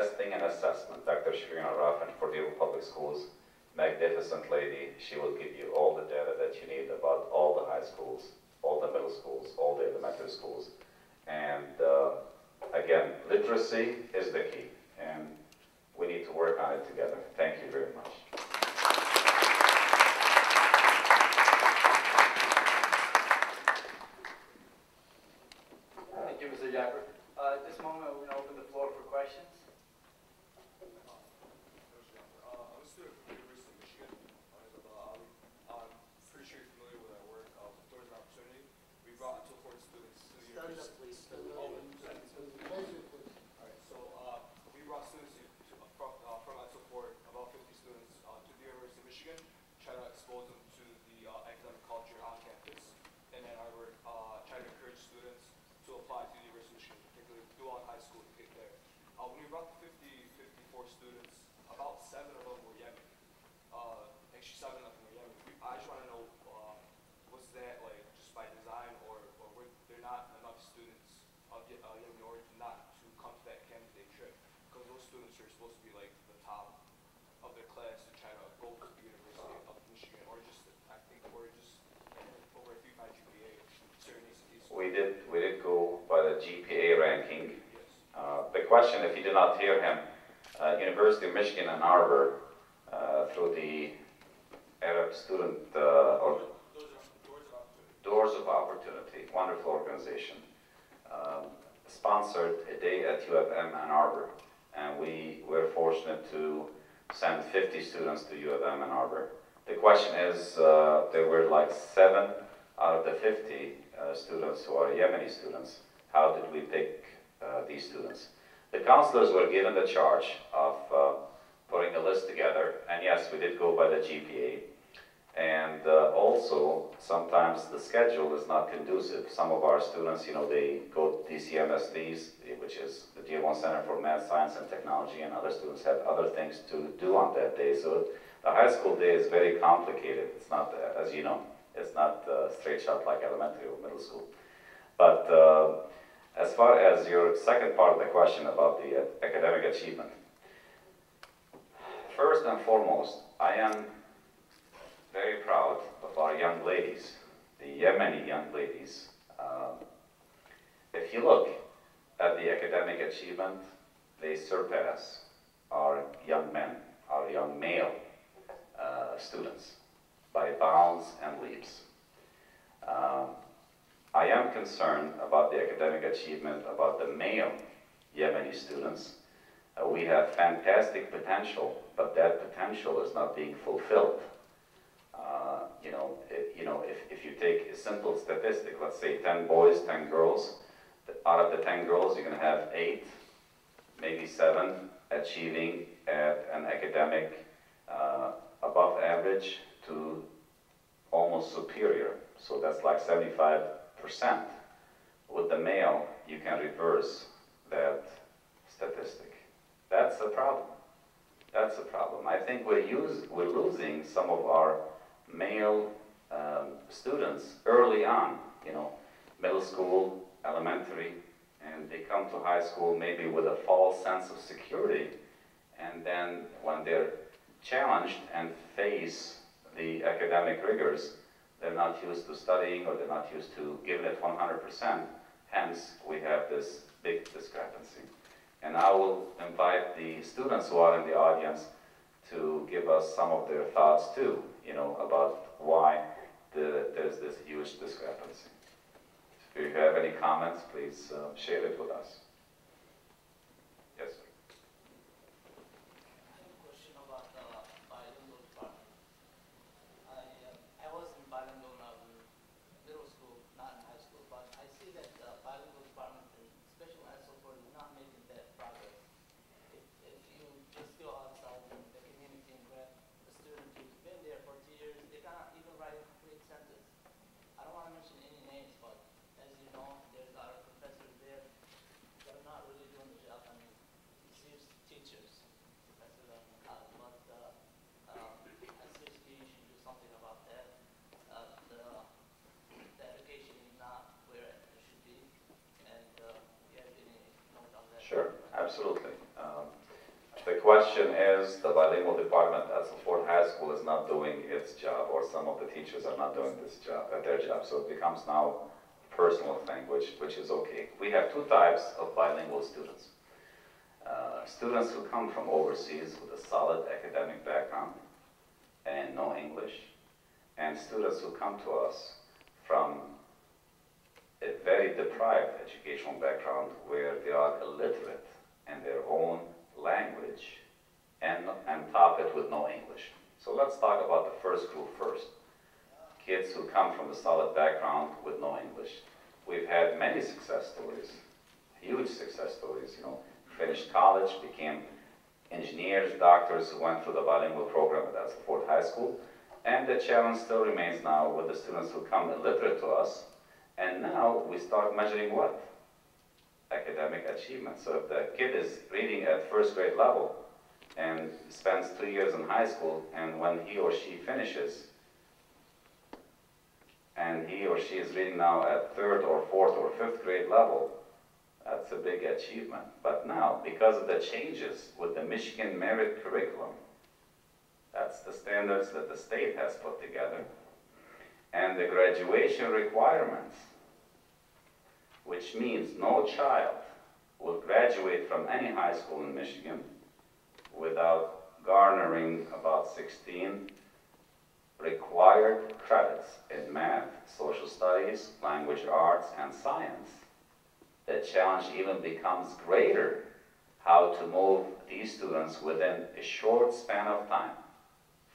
testing and assessment, Dr. Shireen Arafan for the public schools, magnificent lady. She will give you all the data that you need about all the high schools, all the middle schools, all the elementary schools. And again, literacy is the key, and we need to work on it together. Thank you very much. Thank you, Mr. Jafaar. At this moment, we're going to open the floor for questions. I'm a student from the University of Michigan. I'm pretty sure you're familiar with our work of Doors of Opportunity. We brought until 40 students to the university. Alright, so we brought students from Edsel Fort, about 50 students, to the University of Michigan, try to expose them to the academic culture on campus. And then our work, try to encourage students to apply to the University of Michigan, particularly do all high school to get there. When we brought the 54 students, about 7 of them were Yemen. Actually 7 of them were Yemen. I just want to know, was that like just by design, or were there not enough students of Yemen in order to not to come to that Camp Day trip? Because those students are supposed to be like the top of their class to try to go to the University of Michigan, or just I think we're just over a 3.5 GPA. We did go by the GPA ranking. Yes. The question, if you did not hear him, University of Michigan Ann Arbor, through the Arab Student or Doors of Opportunity, wonderful organization, sponsored a day at U of M Ann Arbor, and we were fortunate to send 50 students to U of M Ann Arbor. The question is, there were like 7 out of the 50 students who are Yemeni students. How did we pick these students? The counselors were given the charge of putting a list together, and yes, we did go by the GPA. And also, sometimes the schedule is not conducive. Some of our students, you know, they go to DCMSDs, which is the Tier 1 Center for Math, Science, and Technology, and other students have other things to do on that day. So the high school day is very complicated. It's not, as you know, it's not straight shot like elementary or middle school. But as far as your second part of the question about the academic achievement, first and foremost, I am very proud of our young ladies, the Yemeni young ladies. If you look at the academic achievement, they surpass our young men, our young male students by bounds and leaps. I am concerned about the academic achievement about the male Yemeni students. We have fantastic potential, but that potential is not being fulfilled. If you take a simple statistic, let's say 10 boys, 10 girls, out of the 10 girls, you're going to have 8, maybe 7 achieving at an academic above average to almost superior. So that's like 75%. With the male, you can reverse that statistic. That's a problem. That's a problem. I think we're losing some of our male students early on, middle school, elementary, and they come to high school maybe with a false sense of security, and then when they're challenged and face the academic rigors, they're not used to studying, or they're not used to giving it 100%, hence we have this big discrepancy. And I will invite the students who are in the audience to give us some of their thoughts too, about why there's this huge discrepancy. If you have any comments, please share it with us. Yes, sir. I have a question about the bilingual department. I was in bilingual when I was in middle school, not in high school, but I see that the bilingual department, especially at so forth, is not making that progress. If you just go outside in the community and grab a student who's been there for 2 years, they cannot even write a complete sentence. I don't want to mention any names, but as you know, there's a lot of professors there that are not really doing the job. I mean, serious teachers, professors are in college, but I seriously you should do something about that. The education is not where it should be, and you have any note on that? Sure, absolutely. the question is, the bilingual department at Fort High School is not doing its job, or some of the teachers are not doing their job. So it becomes now a personal thing, which is okay. We have two types of bilingual students. Students who come from overseas with a solid academic background and no English, and students who come to us from a very deprived educational background where they are illiterate in their own language and top it with no English. So let's talk about the first group first. Kids who come from a solid background with no English. We've had many success stories, huge success stories, you know, finished college, became engineers, doctors who went through the bilingual program at Fort High School. And the challenge still remains now with the students who come illiterate to us. And now we start measuring what? Academic achievement. So if the kid is reading at first grade level and spends 2 years in high school, and when he or she finishes, and he or she is reading now at third or fourth or fifth grade level, that's a big achievement. But now, because of the changes with the Michigan Merit Curriculum, that's the standards that the state has put together, and the graduation requirements, which means no child will graduate from any high school in Michigan without garnering about 16 required credits in math, social studies, language arts, and science. The challenge even becomes greater, how to move these students within a short span of time.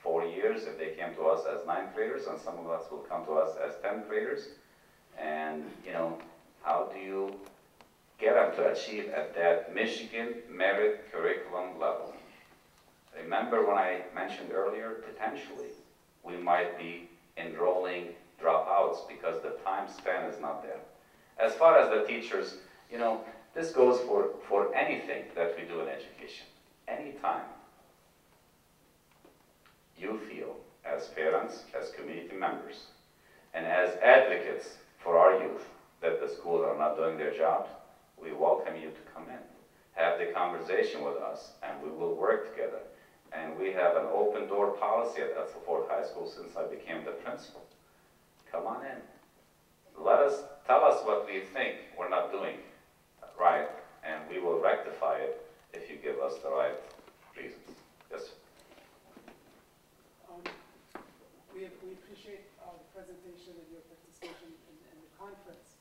4 years if they came to us as 9th graders, and some of us will come to us as 10th graders. And, you know, how do you get them to achieve at that Michigan Merit Curriculum level? Remember when I mentioned earlier, potentially, we might be enrolling dropouts because the time span is not there. As far as the teachers, you know, this goes for anything that we do in education. Anytime you feel, as parents, as community members, and as advocates for our youth, that the schools are not doing their jobs, we welcome you to come in. Have the conversation with us, and we will work together. And we have an open door policy at Edsel High School since I became the principal. Come on in. Tell us what we think we're not doing right, and we will rectify it if you give us the right reasons. Yes, sir. We appreciate the presentation and your participation in the conference.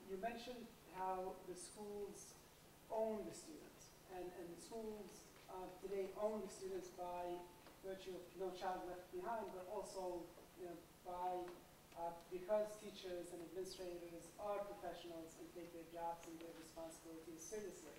You mentioned how the schools own the students, and the schools today own the students by virtue of no child left behind, but also, you know, because teachers and administrators are professionals and take their jobs and their responsibilities seriously.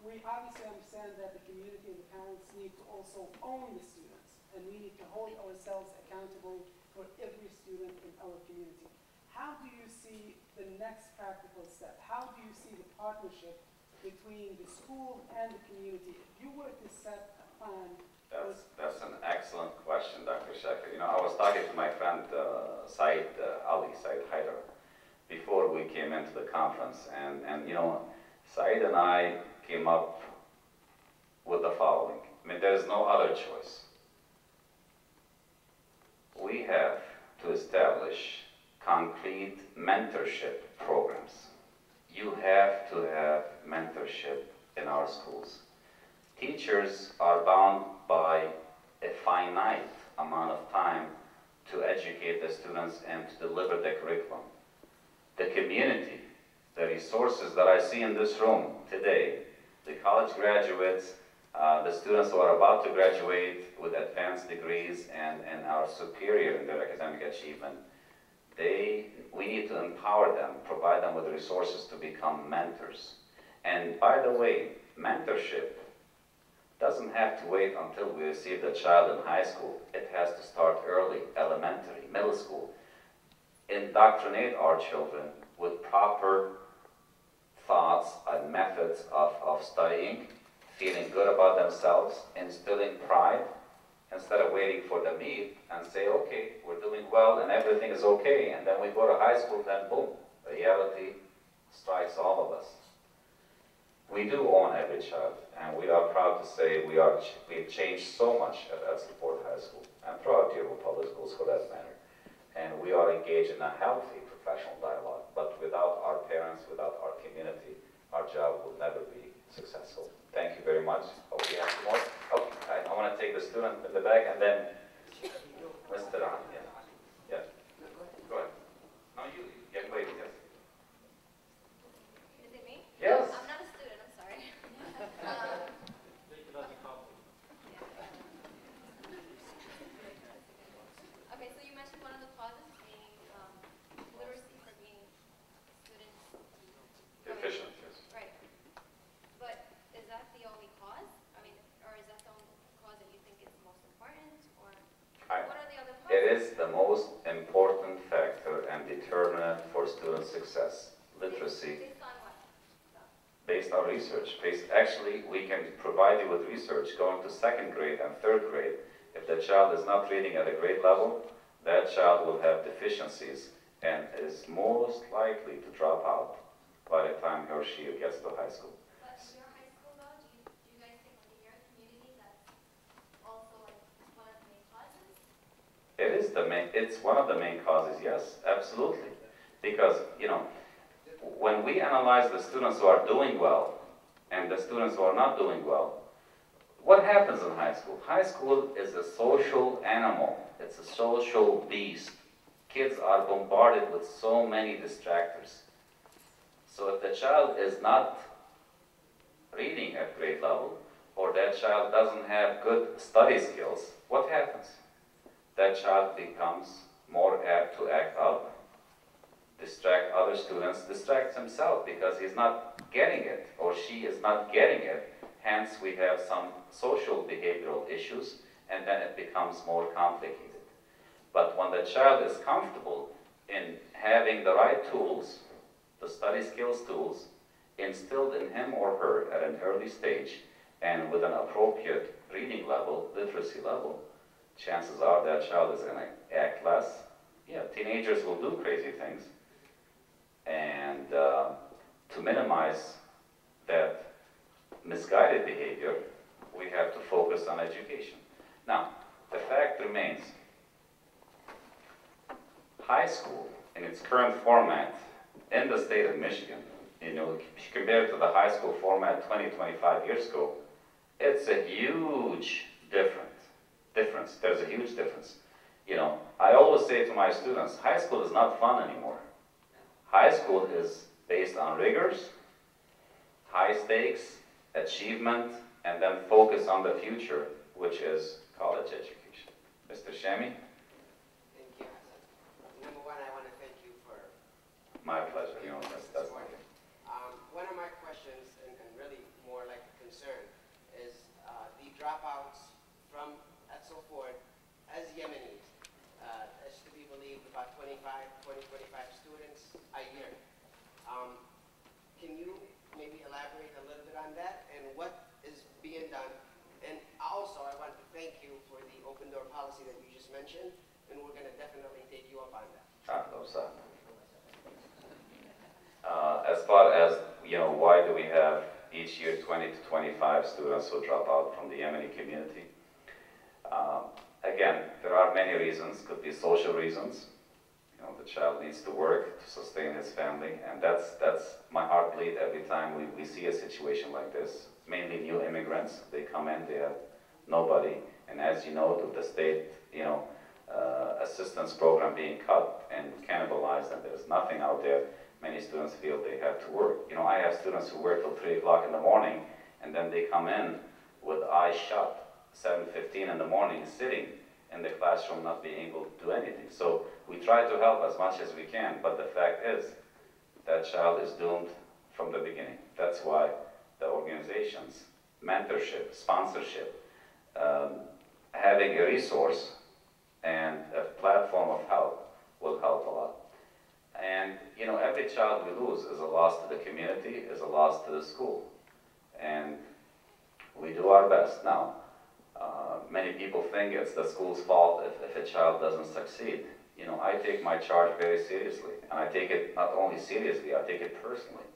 We obviously understand that the community and the parents need to also own the students, and we need to hold ourselves accountable for every student in our community. How do you see the next practical step? How do you see the partnership between the school and the community? If you were to set a plan. That's an excellent question, Dr. Shekhar. You know, I was talking to my friend Said Haider before we came into the conference, and you know, Said and I came up with the following. I mean, there's no other choice. We have to establish concrete mentorship programs. You have to have mentorship in our schools. Teachers are bound by a finite amount of time to educate the students and to deliver the curriculum. The community, the resources that I see in this room today, the college graduates, the students who are about to graduate with advanced degrees and are superior in their academic achievement, we need to empower them, provide them with the resources to become mentors. And by the way, mentorship doesn't have to wait until we receive the child in high school. It has to start early, elementary, middle school. Indoctrinate our children with proper thoughts and methods of studying, feeling good about themselves, instilling pride, instead of waiting for the meet and say, okay, we're doing well and everything is okay, and then we go to high school, then boom, reality strikes all of us. we do own every child, and we are proud to say we've changed so much at Edsel High School, and throughout Dearborn Public Schools for that matter. And we are engaged in a healthy professional dialogue, but without our parents, without our community, our job will never be successful. Thank you very much. Hope we have some more. Oh, I want to take the student in the back, and then Mr. Ron. Yeah. Go ahead. No, you can wait. Yes. Is it me? Yes. I'm not a student, I'm sorry. Okay, so you mentioned one of the causes being literacy for being students. Deficient, yes. Right. But is that the only cause? I mean, or is that the only cause that you think is most important? Or what are the other causes? It is the most important factor and determinant for student success. Literacy. Based on what? Based on research. Actually, we can provide you with research going to second grade and third grade. If the child is not reading at a grade level, that child will have deficiencies and is most likely to drop out by the time he or she gets to high school. But in your high school though, do you guys think like in your community that's also like one of the main causes? It's one of the main causes, yes, absolutely. Because, when we analyze the students who are doing well and the students who are not doing well, what happens in high school? High school is a social animal. It's a social beast. Kids are bombarded with so many distractors. So if the child is not reading at grade level, or that child doesn't have good study skills, what happens? That child becomes more apt to act up, distract other students, distracts himself because he's not getting it, or she is not getting it. Hence, we have some social behavioral issues, and then it becomes more complicated. But when the child is comfortable in having the right tools, the study skills tools, instilled in him or her at an early stage, and with an appropriate reading level, literacy level, chances are that child is going to act less. Yeah, teenagers will do crazy things. And to minimize that misguided behavior, we have to focus on education. Now, the fact remains, high school in its current format in the state of Michigan, compared to the high school format 20, 25 years ago, it's a huge difference. There's a huge difference. I always say to my students, high school is not fun anymore. High school is based on rigors, high stakes, achievement, and then focus on the future, which is college education. Mr. Shami? Thank you, Hassan. Number one, I want to thank you for... My pleasure. That's my thing. One of my questions, and really more like a concern, is the dropouts from Edsel as Yemenis. As to be believed, about 20, 25 students a year. Can you maybe elaborate a little bit on that and what is being done? And also, I want to thank you for the open door policy that you just mentioned, and we're going to definitely take you up on that. As far as, why do we have each year 20 to 25 students who drop out from the Yemeni community? Again, there are many reasons. Could be social reasons. The child needs to work to sustain his family, and that's my heartbleed every time we see a situation like this. Mainly new immigrants. They come in, they have nobody, and as you know, with the state, assistance program being cut and cannibalized, and there's nothing out there, many students feel they have to work. I have students who work till 3 o'clock in the morning, and then they come in with eyes shut, 7:15 in the morning, sitting in the classroom, not being able to do anything. So we try to help as much as we can, but the fact is, that child is doomed from the beginning. That's why the organizations, mentorship, sponsorship, having a resource and a platform of help will help a lot. And every child we lose is a loss to the community, is a loss to the school. And we do our best. Now, many people think it's the school's fault if a child doesn't succeed. I take my charge very seriously, and I take it not only seriously, I take it personally.